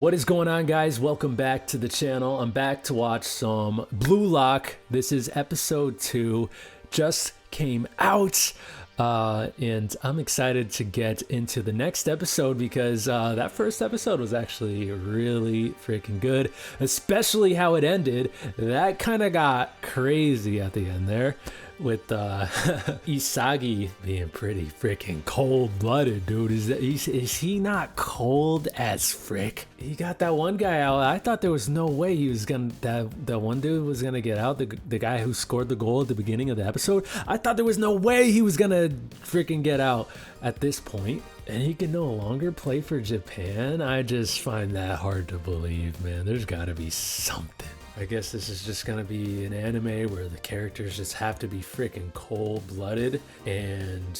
What is going on, guys? Welcome back to the channel. I'm back to watch some Blue Lock. This is episode 2, just came out, and I'm excited to get into the next episode because that first episode was actually really freaking good, especially how it ended. That kind of got crazy at the end there, with Isagi being pretty freaking cold-blooded, dude. Is he not cold as frick? He got that one guy out. I thought there was no way he was gonna, that one dude was gonna get out, the guy who scored the goal at the beginning of the episode. I thought there was no way he was gonna freaking get out at this point, and he can no longer play for Japan. I just find that hard to believe, man. There's gotta be something. I guess this is just gonna be an anime where the characters just have to be freaking cold-blooded and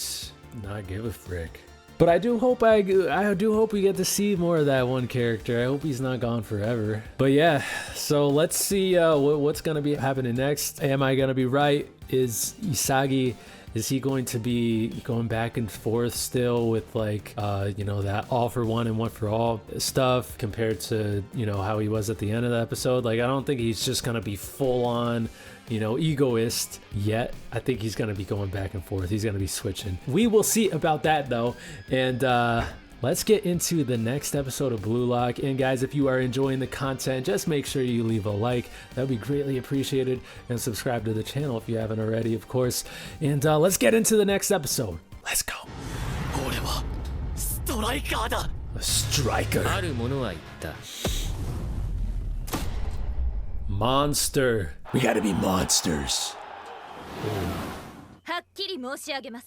not give a frick. But I do hope we get to see more of that one character. I hope he's not gone forever. But yeah, so let's see what's gonna be happening next. Am I gonna be right? Is Isagi, is he going to be going back and forth still with, like, that all for one and one for all stuff compared to, how he was at the end of the episode? Like, I don't think he's just going to be full on, egoist yet. I think he's going to be going back and forth. He's going to be switching. We will see about that, though. And, let's get into the next episode of Blue Lock. And guys, if you are enjoying the content, just make sure you leave a like. That would be greatly appreciated. And subscribe to the channel if you haven't already, of course. And let's get into the next episode. Let's go. A striker. Monster. We gotta be monsters.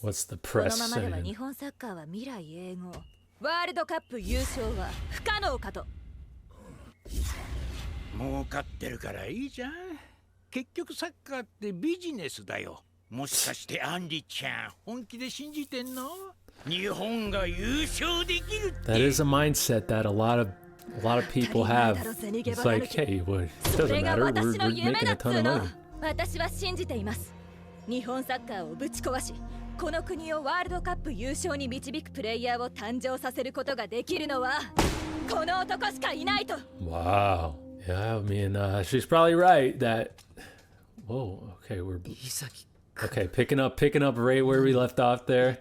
What's the press saying? ワールドカップ優勝は不可能かと。儲かってるからいいじゃん。結局サッカーってビジネスだよ。もしかしてアンリちゃん本気で信じてんの？日本が優勝できるって。That is a mindset that a lot of people have. It's like, hey, well, it doesn't matter. We're making a ton of money. 私は信じています。日本サッカーをぶち壊し、この国をワールドカップ優勝に導くプレイヤーを誕生させることができるのはこの男しかいないと。Wow. Yeah, I mean, she's probably right that. Whoa. Okay, we're. Okay, picking up right where we left off there.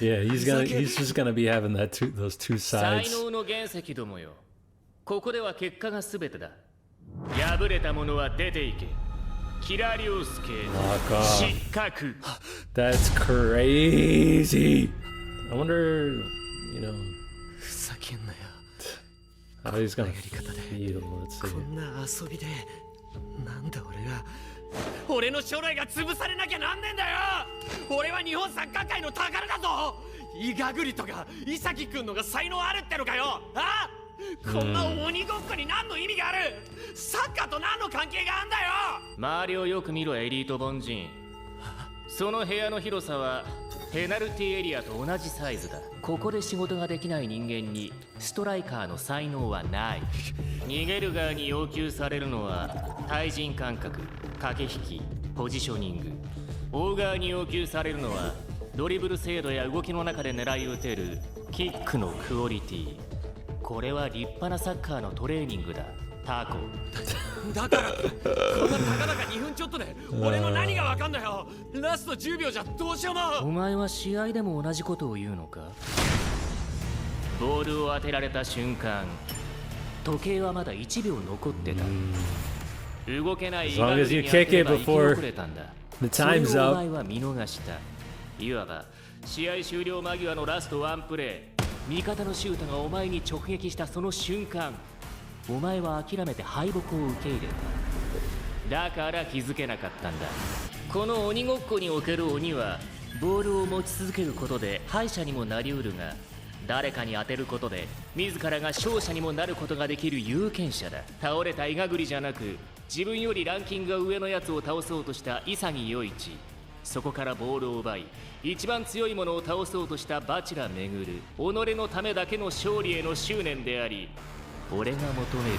Yeah, he's just gonna be having those two sides. ここでは結果が全てだ。敗れた者は出ていけ。キラリュウスケ失格。That's crazy. I wonder, ふざけんなよ。 how he's gonna feel. Let's see. こんな遊びでなんで俺の将来が潰されなきゃなんねんだよ。俺は日本サッカー界の宝だぞ。イガグリとかイサキ君のが才能あるってのかよ。あ？こんな鬼ごっこに何の意味がある？サッカーと何の関係があんだよ。周りをよく見ろ、エリート凡人。その部屋の広さはペナルティエリアと同じサイズだ。ここで仕事ができない人間にストライカーの才能はない。逃げる側に要求されるのは対人感覚、駆け引き、ポジショニング。追う側に要求されるのはドリブル精度や動きの中で狙い撃てるキックのクオリティ。これは立派なサッカーのトレーニングだ、タコ。だからこんなたかだか2分ちょっとで俺の何がわかんだよ。ラスト10秒じゃどうしようも。お前は試合でも同じことを言うのか？ボールを当てられた瞬間、時計はまだ1秒残ってた。動けないイガグリに当てれば生き遅れたんだ。それをお前は見逃した。いわば試合終了間際のラストワンプレー。味方のシュートがお前に直撃したその瞬間、お前は諦めて敗北を受け入れた。だから気づけなかったんだ。この鬼ごっこにおける鬼はボールを持ち続けることで敗者にもなりうるが、誰かに当てることで自らが勝者にもなることができる有権者だ。倒れたイガグリじゃなく、自分よりランキングが上のやつを倒そうとした潔世一。そこからボールを奪い、一番強いものを倒そうとしたバチラ巡る。己のためだけの勝利への執念であり、俺が求める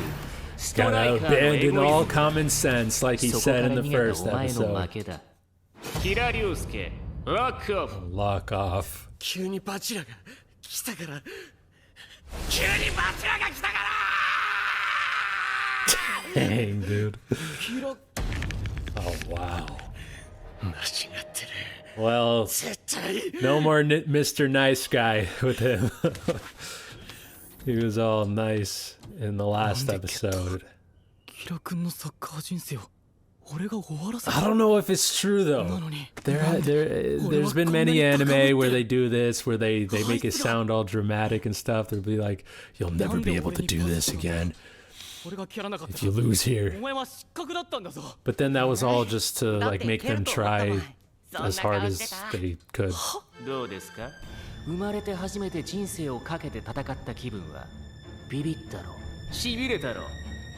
ストライカーのエゴイズム。 all common sense, like he said in the first お前の負 episode. けだ。キラリュウスケ、ロックオフ。Lock off. 急にバチラが来たから。急にバチラが来たから Dang, dude. キラ Oh, wow. 間違ってる。 Well, 絶対 no more Mr. Nice Guy with him. He was all nice in the last episode. キラ君のサッカー人生を俺が終わらせ I don't know if it's true though. There's been many anime where they do this, where they make it sound all dramatic and stuff. They'll be like, "You'll never be able to do this again 俺が蹴らなかった if you lose お here." 前は失格だったんだぞ。 But then that was all just to like make them try as hard as they could. どうですか？生まれて初めて人生をかけて戦った気分はビビったろ、痺れたろ。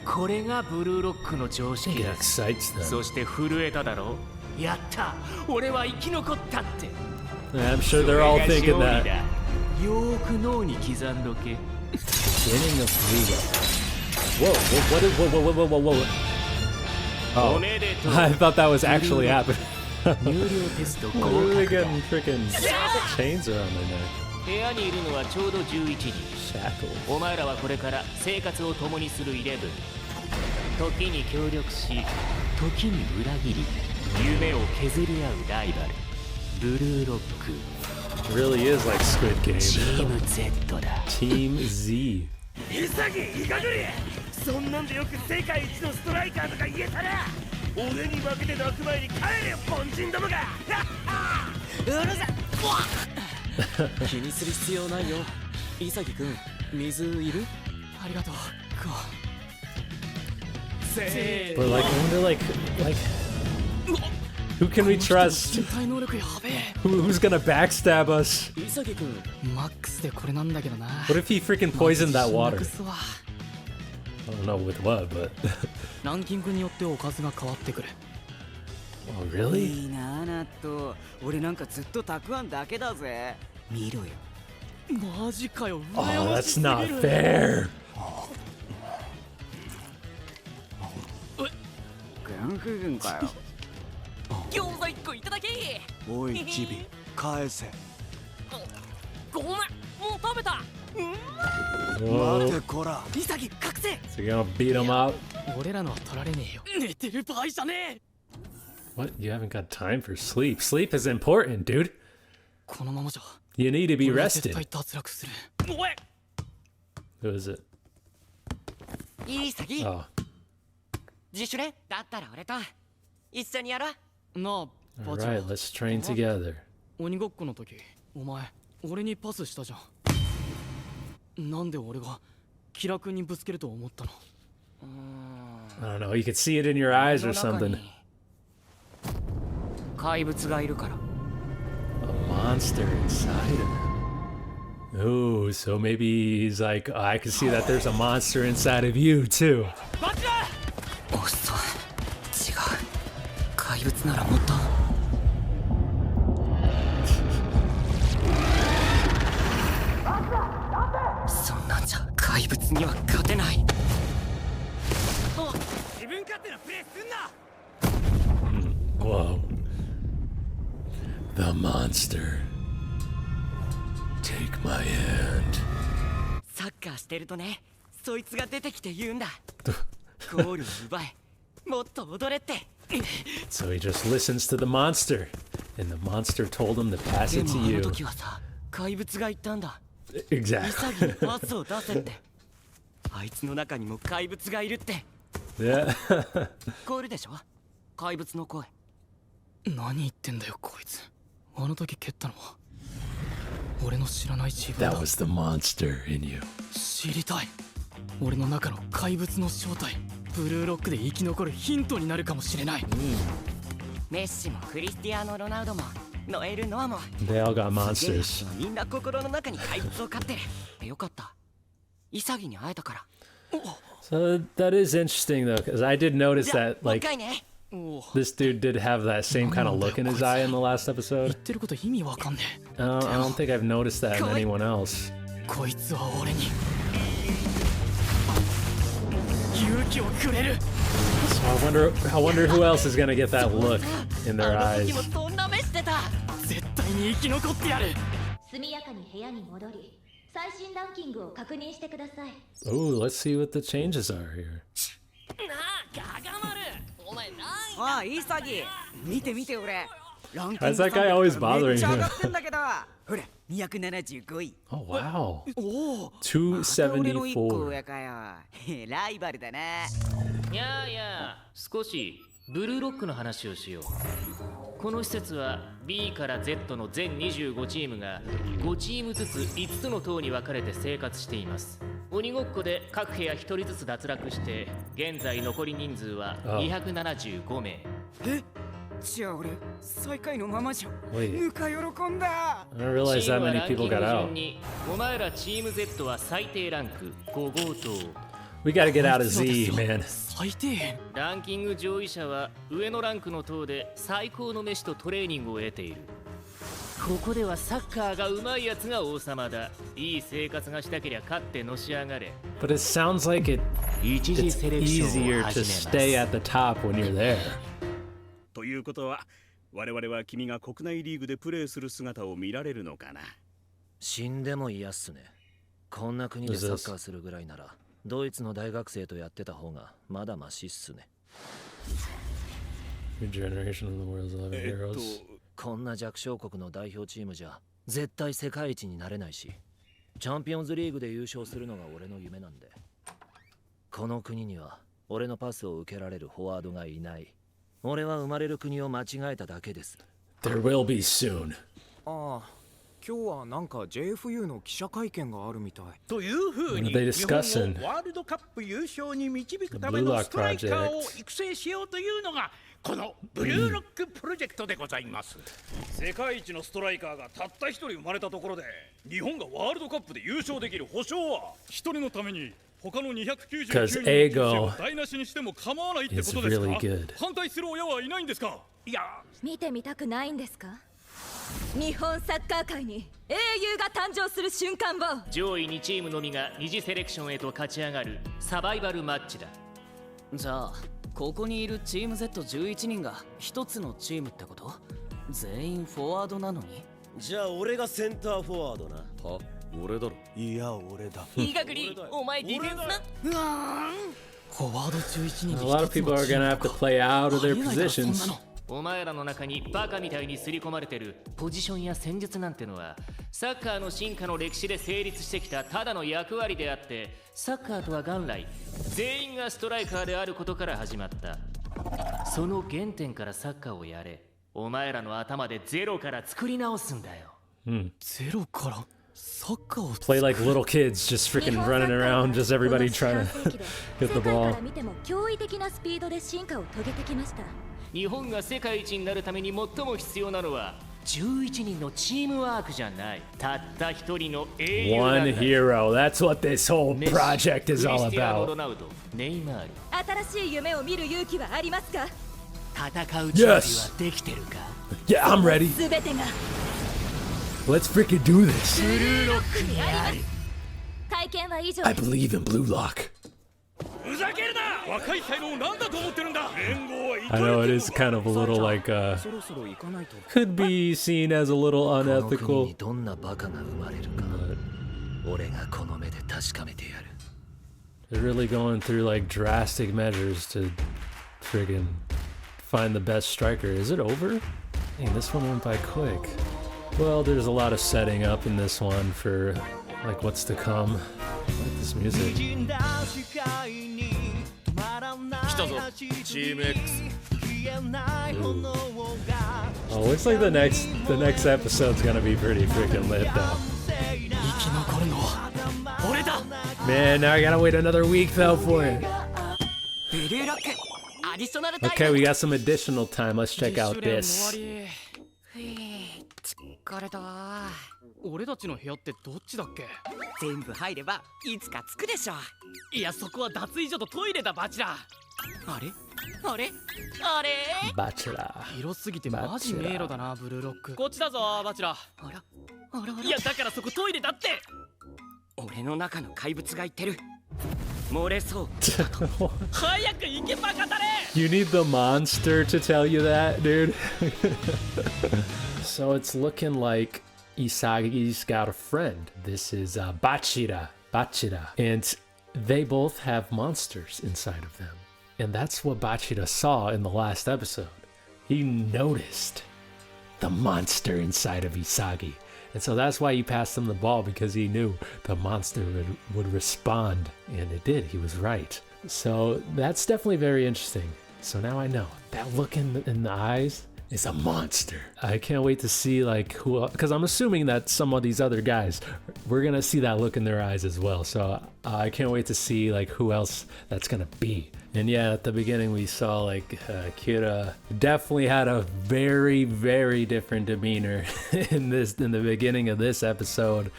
これがブルーロックの常識 It だ。 excites them. そして震えただろ。やった、俺は生き残ったって。 Yeah, I'm sure they're all thinking それが勝利 that. だ。よーく脳に刻んどけ。 Beginning of Blue Lock. Whoa. Oh, おめでとう。 I thought that was actually happening. 入寮テスト合 Why are they 格だ。 getting freaking chains around their neck? 部屋にいるのはちょうど11人。 Shackles. お前らはこれから生活を共にするイレブン。時に協力し、時に裏切り、夢を削り合うライバル。ブルーロック。 It really is like Squid チ Game. ーム Z だ。 Team Z. 潔いかぐりそんなんでよく世界一のストライカーとか言えたら俺に負けて泣く前に帰れよ凡人どもがうるさ気にする必要ないよ。潔君、水いる？ありがとう。せ But like, I wonder, like, who can we trust? 身体能力やべえ。 Who's gonna backstab us? 潔君、マックスでこれなんだけどな。 What if he freaking poisoned that な water? くすわ。 I don't know with what, but. ランキングによっておかずが変わってくる。 Oh, really? いいなあナット。俺なんかずっとたくあんだけだぜ。見ろよ。マジかよ。 Oh, 羨まし that's すぎ not る。 fair. ガンフ軍かよ。餃子1個いただけ。おいチビ、返せ。ごめん、もう食べた。 Whoa. 待てこら。潔、覚醒。 So you're gonna beat him up? 俺らのは取られねえよ。寝てる場合じゃねえ。 What? You haven't got time for sleep. Sleep is important, dude. このままじゃ You need to be 俺は絶 rested. 対脱落する。 Who is it? 潔 Oh, 自主練だったら俺と一緒にやろうなあ、 all バチャ right. Let's train together. 鬼ごっこの時、お前、俺にパスしたじゃん。なんで俺がキラ君にぶつけると思ったの？ I don't know. You could see it in your eyes or something. 怪物がいるから A monster inside of him. Ooh, so maybe he's like, oh, I can see that there's a monster inside of you too. 遅い。違う。怪物ならもっと。そんなんじゃ怪物には勝てない。自分勝手なプレーすんな Whoa. The monster. Take my hand. サッカーしてるとねそいつが出てきて言うんだゴールを奪えもっと踊れって So he just listens to the monster. And the monster told him to pass で it も to あの you. 時はさ怪物が言ったんだ Exactly. 潔にパスを出せってあいつの中にも怪物がいるって Yeah. 聞こえるでしょ怪物の声何言ってんだよこいつ。あの時蹴ったのは俺の知らない自分 That だ。 was the monster in you. 知りたい。俺の中の怪物の正体、ブルーロックで生き残るヒントになるかもしれない。メッシもクリスティアーノ・ロナウドもノエル・ノアも They all got すげえや monsters. つはみんな心の中に怪物を飼ってるよかった潔に会えたから So that is interesting though, because I did notice じゃあ that もう一 like 回ね this dude did have that same kind of look in his eye in the last 言っ episode. てること意味わかんね I don't think I've noticed that in anyone else. え。こいつは俺に勇気をくれる。 So I wonder who else is gonna get that look in their あの eyes. 時もそんな目してた絶対に生き残ってやる。すかに部屋に戻り最新ランキングを確認してください。 Oh, let's see what the changes are here. なあガガマルお前なんああイサギ見て見て俺ランキング How's that guy always bothering めっちゃ上 him? がってんだけどほら275位 Oh, wow. おお俺の1個 274. 上かよライバルだな。やあやあ少しブルーロックの話をしよう。この施設は B から Z の全25チームが5チームずつ5つの棟に分かれて生活しています。鬼ごっこで各部屋1人ずつ脱落して現在残り人数は275名。えじゃあ俺最下位のままじゃん。 Wait. ぬか喜んだ。 I didn't realize チー that ムは many ランキン people グ got 順 out. にお前らチーム Z は最低ランク5号棟。 We gotta get out of Z, man. 最低。ランキング上位者は上のランクの棟で最高の飯とトレーニングを得ている。ここではサッカーが上手いやつが王様だ。いい生活がしたけりゃ勝ってのし上がれ。 But it sounds like一次 it's セレクション easier を to 始め stay ます at the top when you're there. ということは我々は君が国内リーグでプレーする姿を見られるのかな。死んでも嫌っすね。こんな国でサッカーするぐらいならドイツの大学生とやってた方がまだマシっすね。 Your generation of the world's 11 heroes. こんな弱小国の代表チームじゃ絶対世界一になれないし、チャンピオンズリーグで優勝するのが俺の夢なんで。この国には俺のパスを受けられるフォワードがいない。俺は生まれる国を間違えただけです。 There will be soon. ああ、今日はなんか JFU の記者会見があるみたい。というふうに What are they 日本 discussing? をワールドカップ優勝に導くためのストライカーを育成しようというのがこのブルーロックプロジェクトでございます。世界一のストライカーがたった一人生まれたところで日本がワールドカップで優勝できる保証は一人のために他の299人の人生を台無しにしても構わないってことですか。 really good. 反対する親はいないんですか。いや見てみたくないんですか。日本サッカー界に英雄が誕生する瞬間を。上位2チームのみが二次セレクションへと勝ち上がるサバイバルマッチだ。じゃあここにいるチーム Z11 人が一つのチームってこと？全員フォワードなのに？じゃあ俺がセンターフォワードな。は俺だろ。いや俺だ。イガグリお前ディフェンスな。フォワード11人 A で lot of 一つ people の are チー gonna ム have to か。 play out of あ their りえないだろそん positions. なの。お前らの中にバカみたいに刷り込まれてるポジションや戦術なんてのはサッカーの進化の歴史で成立してきたただの役割であって、サッカーとは元来全員がストライカーであることから始まった。その原点からサッカーをやれ。お前らの頭でゼロから作り直すんだよ。ゼロからサッカーを Play like little kids, just freaking running around, just everybody trying to get the 世界か ball. ら見ても驚異的なスピードで進化を遂げてきました。日本が世界一になるために最も必要なのは11人のチームワークじゃない。たった一人の英雄なん One だ。 hero. That's what this whole メッシ project is クリ all スティアーノ・ロ about. ナウド、ネイマール。新しい夢を見る勇気はありますか。戦う準備はできてるか。 Yeah, I'm ready. すべてが Let's freaking do this. ブルーロックにある。会見は以上 I です。 believe in Blue Lock. ふざけるな。若い才能をなんだと思ってるんだ。連合は I know it is kind of a little like そろそろ行かないと。 could be seen as a little この国 unethical. にどんなバカが生まれるか、俺がこの目で確かめてやる。 They're really going through like drastic measures to friggin' find the best striker. Is it over? Dang, this one went by quick. Well, there's a lot of setting up in this one for like what's to come. I like this music. 来たぞチーム X。 Oh, looks like the next episode's gonna be pretty freaking lit though. 生き残るのは俺だ。 Man, now I gotta wait another week though for it. ブルーロックアディショナルタイム。 Okay, we got some additional time. Let's check out 自主練 this. 終わり。疲れた。俺たちの部屋ってどっちだっけ？全部入ればいつか着くでしょ。いやそこは脱衣所とトイレだバチラ。あれあれあれ Bachelor. 広すぎてマジ迷路だなブルーロック。こっちだぞバチラ。あらあらあら。いやだからそこトイレだって。俺の中の怪物が言ってる。漏れそう。早く行けバカだれ。 You need the monster to tell you that, dude. So it's looking like Isagi's got a friend. This is Bachira, and they both have monsters inside of them. And that's what Bachira saw in the last episode. He noticed the monster inside of Isagi. And so that's why he passed him the ball, because he knew the monster would respond. And it did. He was right. So that's definitely very interesting. So now I know that look in the eyes is a monster. I can't wait to see like who, because I'm assuming that some of these other guys, we're gonna see that look in their eyes as well. So I can't wait to see like who else that's gonna be. And yeah, at the beginning we saw like Kira definitely had a very, very different demeanor in the beginning of this episode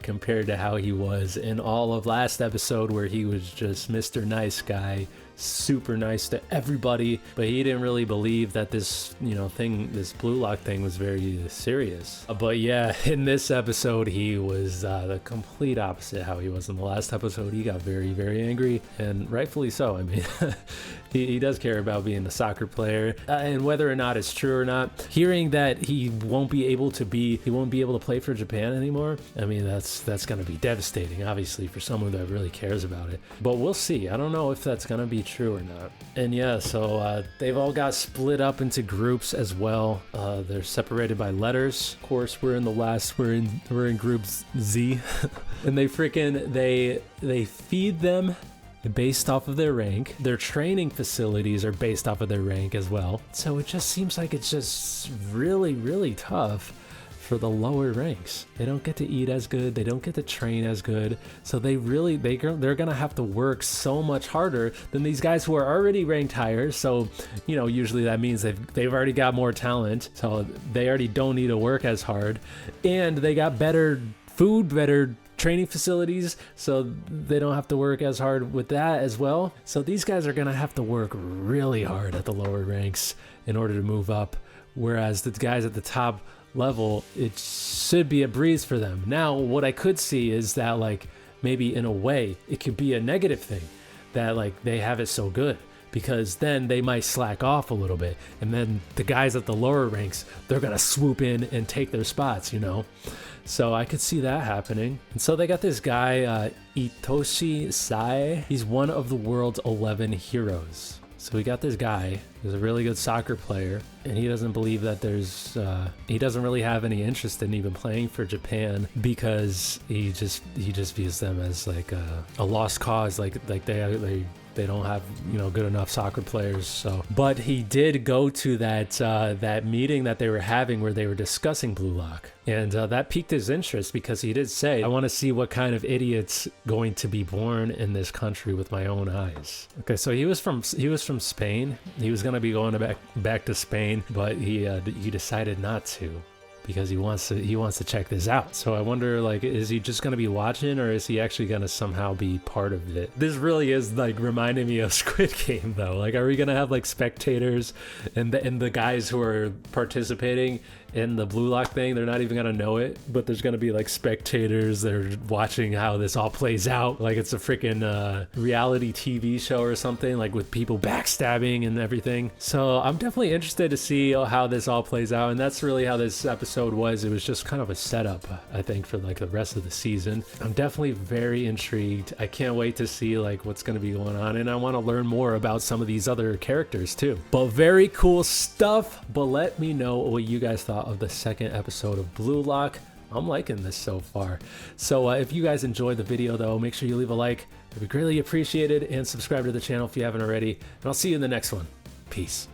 compared to how he was in all of last episode, where he was just Mr. Nice Guy, super nice to everybody, but he didn't really believe that this this blue lock thing was very serious. But yeah, in this episode he was the complete opposite how he was in the last episode. He got very, very angry, and rightfully so. I mean he does care about being a soccer player, and whether or not it's true or not, hearing that he won't be able to play for Japan anymore, I mean that's gonna be devastating, obviously, for someone that really cares about it. But we'll see. I don't know if that's gonna be true or not. And yeah, so they've all got split up into groups as well. They're separated by letters. Of course, we're in group Z. And they feed them based off of their rank. Their training facilities are based off of their rank as well. So it just seems like it's just really, really tough for the lower ranks. They don't get to eat as good, they don't get to train as good, so they're gonna have to work so much harder than these guys who are already ranked higher. So usually that means they've already got more talent, so they already don't need to work as hard, and they got better food, better training facilities, so they don't have to work as hard with that as well. So these guys are gonna have to work really hard at the lower ranks in order to move up, whereas the guys at the top level, it should be a breeze for them. Now, what I could see is that like maybe in a way it could be a negative thing, that like they have it so good, because then they might slack off a little bit, and then the guys at the lower ranks, they're gonna swoop in and take their spots, So I could see that happening. And so they got this guy, Itoshi Sae. He's one of the world's 11 heroes. So we got this guy who's a really good soccer player, and he doesn't believe that he doesn't really have any interest in even playing for Japan, because he just views them as like a lost cause, like they don't have good enough soccer players. So, but he did go to that meeting that they were having where they were discussing Blue Lock, and that piqued his interest, because he did say, I want to see what kind of idiot's going to be born in this country with my own eyes. Okay, so he was from Spain. He was going to be going back to Spain, but he decided not to, because he wants to check this out. So I wonder, like, is he just gonna be watching, or is he actually gonna somehow be part of it? This really is like reminding me of Squid Game, though. Like, are we gonna have like spectators, and the guys who are participating in the Blue Lock thing, they're not even gonna know it, but there's gonna be like spectators that are watching how this all plays out, like it's a freaking reality TV show or something, like with people backstabbing and everything. So I'm definitely interested to see how this all plays out, and that's really how this episode was. It was just kind of a setup, I think, for like the rest of the season. I'm definitely very intrigued. I can't wait to see like what's gonna be going on, and I want to learn more about some of these other characters too. But very cool stuff. But let me know what you guys thought of the second episode of Blue Lock. I'm liking this so far. So if you guys enjoyed the video, though, make sure you leave a like. It'd be greatly appreciated, and subscribe to the channel if you haven't already. And I'll see you in the next one. Peace.